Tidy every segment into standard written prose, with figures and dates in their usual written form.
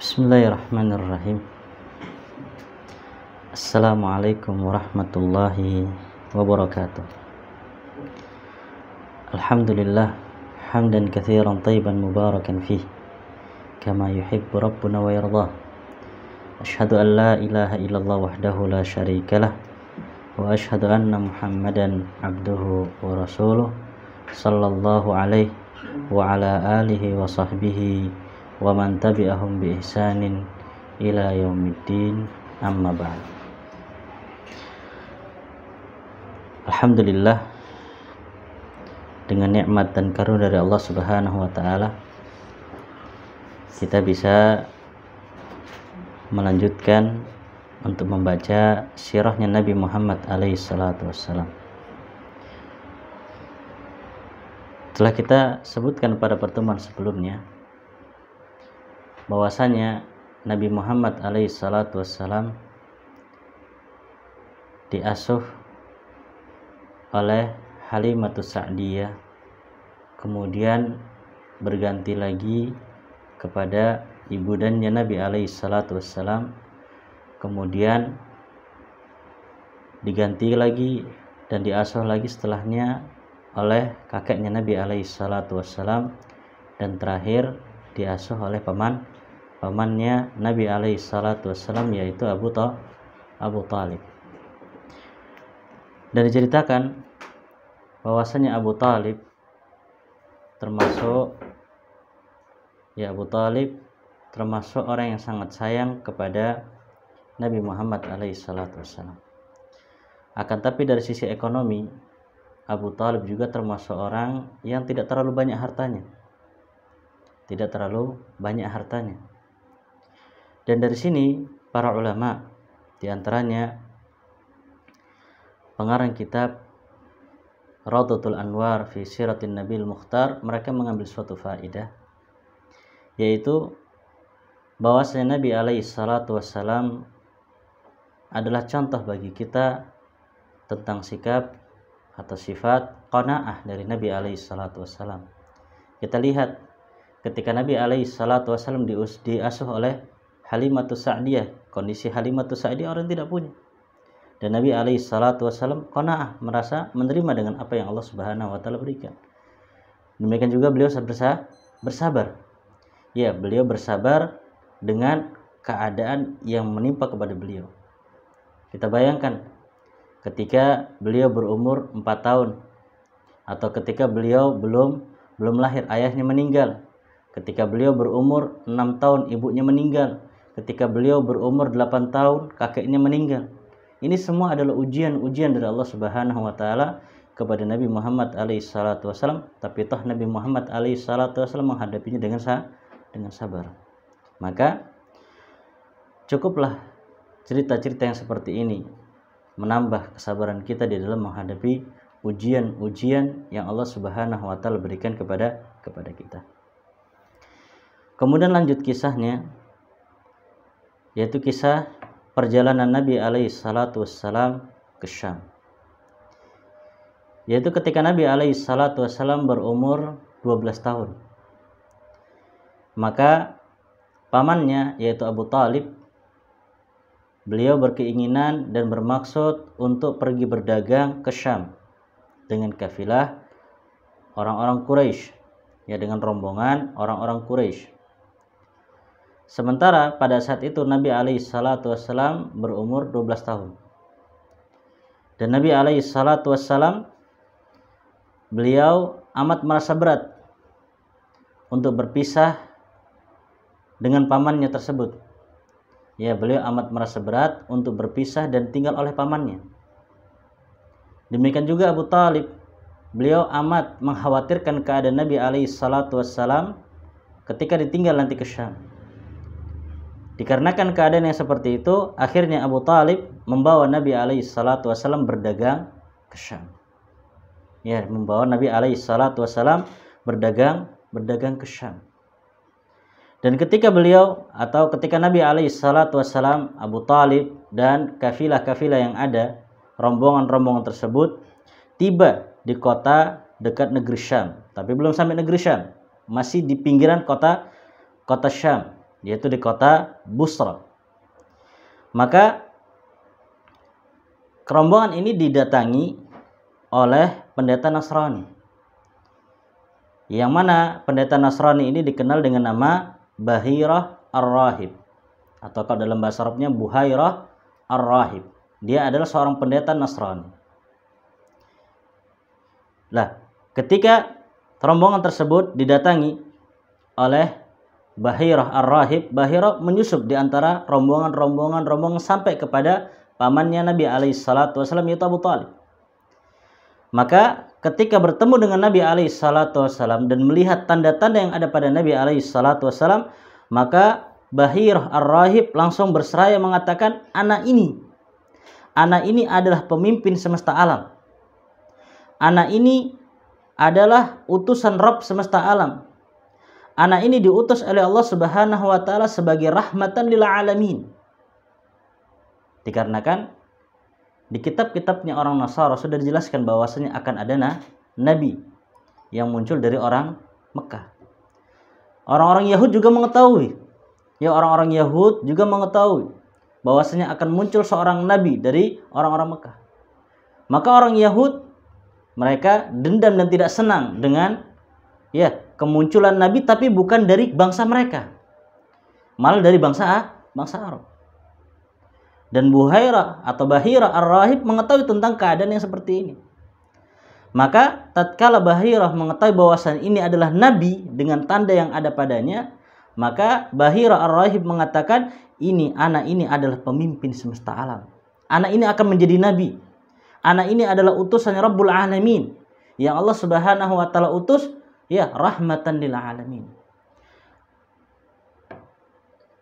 Bismillahirrahmanirrahim. Assalamualaikum warahmatullahi wabarakatuh. Alhamdulillah hamdan katsiran thayyiban mubarakan fih kama yuhibbu rabbuna wa yardah. Asyhadu an la ilaha illallah wahdahu la syarikalah wa asyhadu anna Muhammadan abduhu wa rasuluh sallallahu alaihi wa ala alihi wa sahbihi wa man tabi'ahum bi ihsanin ila yaumiddin, amma ba'd. Alhamdulillah, dengan nikmat dan karunia dari Allah Subhanahu wa taala kita bisa melanjutkan untuk membaca sirahnya Nabi Muhammad alaihi salatu wassalam. Telah kita sebutkan pada pertemuan sebelumnya bahwasanya Nabi Muhammad alaihi salatu wassalam diasuh oleh Halimatus Sa'diyah, kemudian berganti lagi kepada ibundanya Nabi alaihi salatu wassalam, kemudian diganti lagi dan diasuh lagi setelahnya oleh kakeknya Nabi alaihi salatu wassalam, dan terakhir diasuh oleh pamannya Nabi alaihi salatu wassalam, yaitu Abu Talib. Dan diceritakan bahwasanya Abu Talib termasuk orang yang sangat sayang kepada Nabi Muhammad alaihi salatu wassalam. Akan tapi dari sisi ekonomi, Abu Talib juga termasuk orang yang tidak terlalu banyak hartanya. Dan dari sini para ulama, diantaranya pengarang kitab Rawdatul Anwar fi Siratin Nabil Mukhtar, mereka mengambil suatu faedah, yaitu bahwasanya Nabi alaihi salatu wassalam adalah contoh bagi kita tentang sikap atau sifat qanaah dari Nabi alaihi salatu wassalam. Kita lihat ketika Nabi alaihi salatu wassalam diasuh oleh Halimatus Sa'diyah, kondisi Halimatus Sa'diyah orang tidak punya, dan Nabi alaihi salatu wassalam qanaah, merasa menerima dengan apa yang Allah Subhanahu wa taala berikan. Demikian juga beliau bersabar. Ya, beliau bersabar dengan keadaan yang menimpa kepada beliau. Kita bayangkan ketika beliau berumur 4 tahun, atau ketika beliau belum lahir, ayahnya meninggal. Ketika beliau berumur 6 tahun, ibunya meninggal. Ketika beliau berumur 8 tahun, kakeknya meninggal. Ini semua adalah ujian-ujian dari Allah Subhanahu wa taala kepada Nabi Muhammad alaihi salatu wasallam, tapi toh Nabi Muhammad alaihi salatu wasallam menghadapinya dengan sabar. Maka cukuplah cerita-cerita yang seperti ini menambah kesabaran kita di dalam menghadapi ujian-ujian yang Allah Subhanahu wa taala berikan kepada kita. Kemudian lanjut kisahnya, yaitu kisah perjalanan Nabi alaihi salatu wassalam ke Syam. Yaitu ketika Nabi alaihi salatu wassalam berumur 12 tahun, maka pamannya yaitu Abu Talib, beliau berkeinginan dan bermaksud untuk pergi berdagang ke Syam dengan kafilah orang-orang Quraisy, ya, dengan rombongan orang-orang Quraisy. Sementara pada saat itu Nabi alaihi salatu wassalam berumur 12 tahun. Dan Nabi alaihi salatu wassalam, beliau amat merasa berat untuk berpisah dengan pamannya tersebut. Ya, beliau amat merasa berat untuk berpisah dan tinggal oleh pamannya. Demikian juga Abu Talib, beliau amat mengkhawatirkan keadaan Nabi alaihi salatu wassalam ketika ditinggal nanti ke Syam. Dikarenakan keadaan yang seperti itu, akhirnya Abu Talib membawa Nabi alaihi salatu wassalam berdagang ke Syam. Ya, membawa Nabi alaihi salatu wassalam berdagang ke Syam. Dan ketika Nabi alaihi salatu wassalam, Abu Talib dan kafilah-kafilah yang ada, rombongan-rombongan tersebut tiba di kota dekat negeri Syam, tapi belum sampai negeri Syam, masih di pinggiran kota Syam, yaitu di kota Busra. Maka rombongan ini didatangi oleh pendeta Nasrani, yang mana pendeta Nasrani ini dikenal dengan nama Bahirah Ar-Rahib, atau kalau dalam bahasa Arabnya Buhairah Ar-Rahib. Dia adalah seorang pendeta Nasrani. Lah, ketika rombongan tersebut didatangi oleh Bahirah Ar-Rahib, Bahirah menyusup di antara rombongan sampai kepada pamannya Nabi SAW, yaitu Abu Talib. Maka ketika bertemu dengan Nabi SAW dan melihat tanda-tanda yang ada pada Nabi SAW, maka Bahirah Ar-Rahib langsung berseraya mengatakan, anak ini adalah pemimpin semesta alam. Anak ini adalah utusan Rabb semesta alam. Anak ini diutus oleh Allah Subhanahu wa taala sebagai rahmatan lil alamin. Dikarenakan di kitab-kitabnya orang Nasara sudah dijelaskan bahwasanya akan ada nabi yang muncul dari orang Mekah. Orang-orang Yahud juga mengetahui. Ya, orang-orang Yahud juga mengetahui bahwasanya akan muncul seorang nabi dari orang-orang Mekah. Maka orang Yahud mereka dendam dan tidak senang dengan kemunculan nabi, tapi bukan dari bangsa mereka, malah dari bangsa Arab. Dan Bahirah Ar-Rahib mengetahui tentang keadaan yang seperti ini. Maka tatkala Bahirah mengetahui bahwasan ini adalah nabi dengan tanda yang ada padanya, maka Bahirah Ar-Rahib mengatakan, anak ini adalah pemimpin semesta alam. Anak ini akan menjadi nabi. Anak ini adalah utusan Rabbul Alamin, yang Allah Subhanahu wa taala utus rahmatan lil alamin.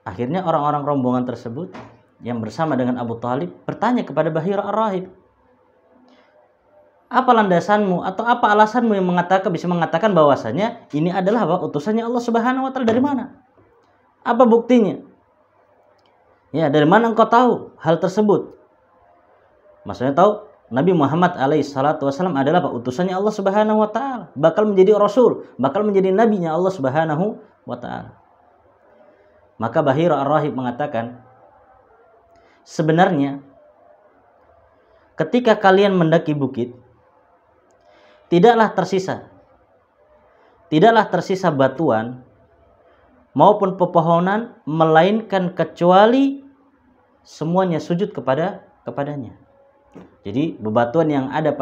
Akhirnya orang-orang rombongan tersebut yang bersama dengan Abu Talib bertanya kepada Bahirah Ar-Rahib, apa landasanmu atau apa alasanmu yang bisa mengatakan bahwasanya ini adalah utusannya Allah Subhanahu wa taala? Dari mana? Apa buktinya? Dari mana engkau tahu hal tersebut? Maksudnya tahu Nabi Muhammad SAW adalah utusannya Allah Subhanahu wa taala, bakal menjadi rasul, bakal menjadi nabinya Allah Subhanahu wa taala. Maka Bahirah Ar-Rahib mengatakan, sebenarnya ketika kalian mendaki bukit, tidaklah tersisa batuan maupun pepohonan, melainkan kecuali semuanya sujud kepadanya. Jadi bebatuan yang ada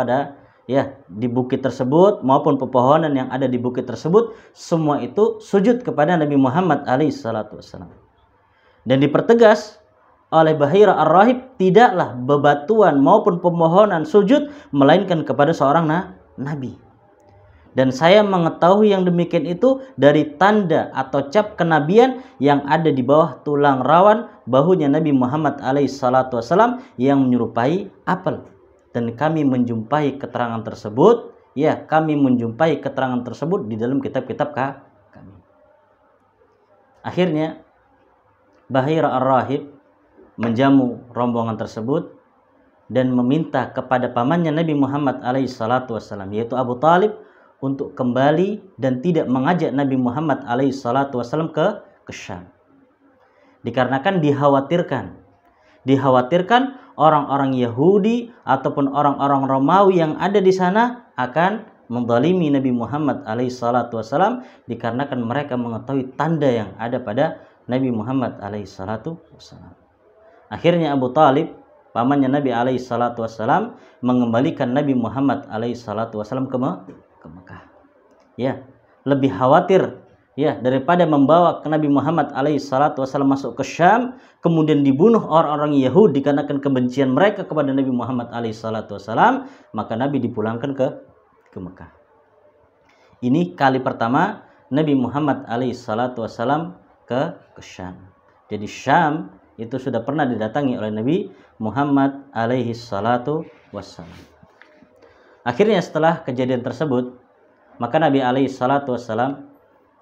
di bukit tersebut maupun pepohonan yang ada di bukit tersebut, semua itu sujud kepada Nabi Muhammad SAW. Dan dipertegas oleh Bahirah Ar-Rahib, tidaklah bebatuan maupun pepohonan sujud melainkan kepada seorang nabi. Dan saya mengetahui yang demikian itu dari tanda atau cap kenabian yang ada di bawah tulang rawan bahunya Nabi Muhammad SAW yang menyerupai apel. Dan kami menjumpai keterangan tersebut, di dalam kitab-kitab kami. Akhirnya Bahirah Ar-Rahib menjamu rombongan tersebut dan meminta kepada pamannya Nabi Muhammad SAW, yaitu Abu Talib, untuk kembali dan tidak mengajak Nabi Muhammad SAW ke Syam. Dikarenakan dikhawatirkan orang-orang Yahudi ataupun orang-orang Romawi yang ada di sana akan menzalimi Nabi Muhammad SAW, dikarenakan mereka mengetahui tanda yang ada pada Nabi Muhammad SAW. Akhirnya Abu Talib, pamannya Nabi SAW, mengembalikan Nabi Muhammad SAW ke Mekah. Lebih khawatir daripada membawa Nabi Muhammad SAW masuk ke Syam, kemudian dibunuh orang-orang Yahudi dikarenakan kebencian mereka kepada Nabi Muhammad SAW, maka Nabi dipulangkan ke Mekah. Ini kali pertama Nabi Muhammad SAW ke Syam. Jadi Syam itu sudah pernah didatangi oleh Nabi Muhammad SAW. Akhirnya setelah kejadian tersebut, maka Nabi SAW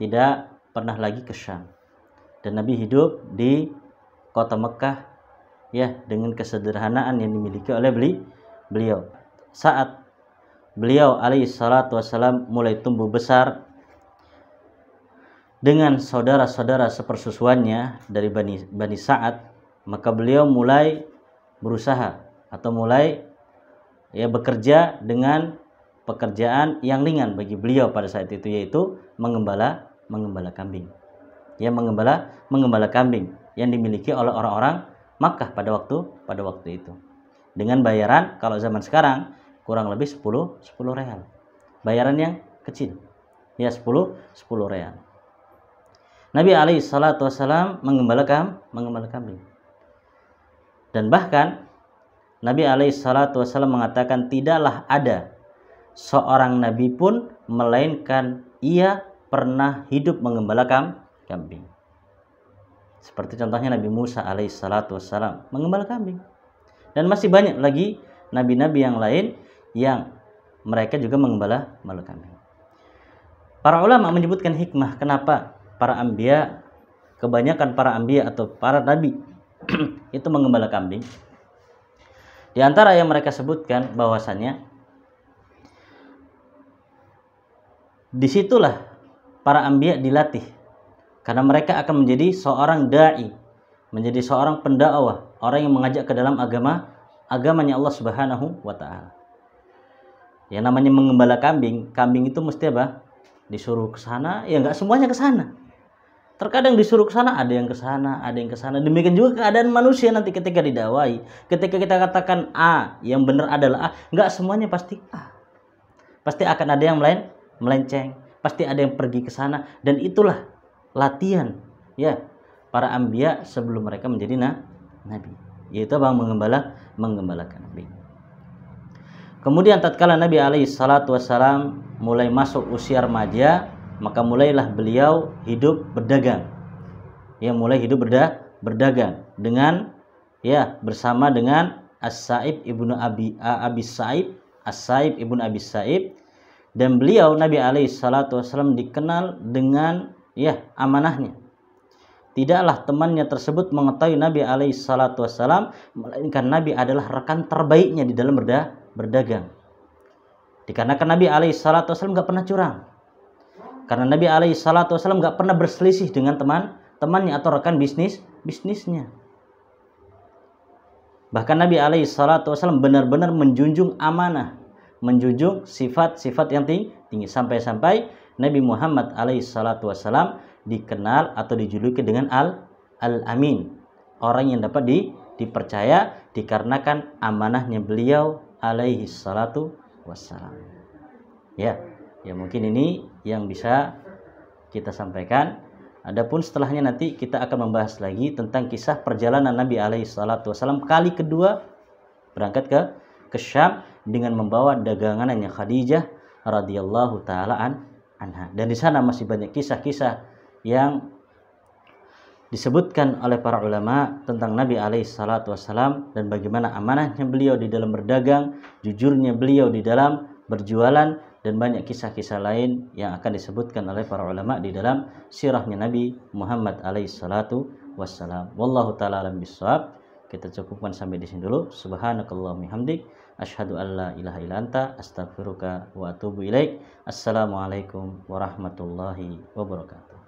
tidak pernah lagi ke Syam, dan Nabi hidup di kota Mekah dengan kesederhanaan yang dimiliki oleh beliau. Saat beliau SAW mulai tumbuh besar dengan saudara-saudara sepersusuannya dari Bani Sa'ad, maka beliau mulai berusaha atau mulai bekerja dengan pekerjaan yang ringan bagi beliau pada saat itu, yaitu mengembala kambing. Mengembala kambing yang dimiliki oleh orang-orang Makkah pada waktu itu. Dengan bayaran kalau zaman sekarang kurang lebih 10 real. Bayaran yang kecil. 10 real. Nabi alaihi salatu wasallam mengembala kambing. Dan bahkan Nabi alaihi salatu wasallam mengatakan tidaklah ada seorang nabi pun melainkan ia pernah hidup mengembala kambing. Seperti contohnya Nabi Musa alaihi salatu wasallam mengembala kambing. Dan masih banyak lagi nabi-nabi yang lain yang mereka juga mengembala kambing. Para ulama menyebutkan hikmah kenapa kebanyakan para anbiya atau para nabi itu mengembala kambing. Di antara yang mereka sebutkan bahwasanya disitulah para anbiya dilatih, karena mereka akan menjadi seorang dai, menjadi seorang pendakwah, orang yang mengajak ke dalam agamanya Allah Subhanahu wa taala. Yang namanya mengembala kambing itu mesti apa? Disuruh ke sana, ya enggak semuanya ke sana. Terkadang disuruh ke sana, ada yang ke sana, ada yang ke sana. Demikian juga keadaan manusia nanti ketika didakwai. Ketika kita katakan A, yang benar adalah A, enggak semuanya pasti A. Pasti akan ada yang melenceng, pasti ada yang pergi ke sana, dan itulah latihan para anbiya sebelum mereka menjadi nabi, yaitu mengembala kambing. Kemudian tatkala Nabi alaihi salatu wasallam mulai masuk usia remaja, maka mulailah beliau hidup berdagang. Mulai hidup berdagang dengan bersama dengan As-Sa'ib ibnu Abi Sa'ib, dan beliau Nabi alaihi salatu wasallam dikenal dengan amanahnya. Tidaklah temannya tersebut mengetahui Nabi alaihi salatu wasallam, melainkan Nabi adalah rekan terbaiknya di dalam berdagang. Dikarenakan Nabi alaihi salatu wasallam enggak pernah curang. Karena Nabi alaihi salatu wasallam enggak pernah berselisih dengan temannya atau rekan bisnisnya. Bahkan Nabi alaihi salatu wasallam benar-benar menjunjung amanah, menjunjung sifat-sifat yang tinggi, sampai-sampai Nabi Muhammad alaihi salatu wasallam dikenal atau dijuluki dengan Al-Amin, orang yang dapat dipercaya dikarenakan amanahnya beliau alaihi salatu wassalam. Mungkin ini yang bisa kita sampaikan. Adapun setelahnya nanti kita akan membahas lagi tentang kisah perjalanan Nabi alaihi salatu wasallam kali kedua berangkat ke Syam dengan membawa dagangannya Khadijah radhiyallahu taala anha. Dan di sana masih banyak kisah-kisah yang disebutkan oleh para ulama tentang Nabi alaihi salatu wasallam dan bagaimana amanahnya beliau di dalam berdagang, jujurnya beliau di dalam berjualan, dan banyak kisah-kisah lain yang akan disebutkan oleh para ulama di dalam sirahnya Nabi Muhammad alaihi salatu wassalam. Wallahu taala alam bissawab. Kita cukupkan sampai di sini dulu. Subhanakallahumma hamdik, asyhadu an la ilaha illa anta, astaghfiruka wa atubu ilaik. Assalamualaikum warahmatullahi wabarakatuh.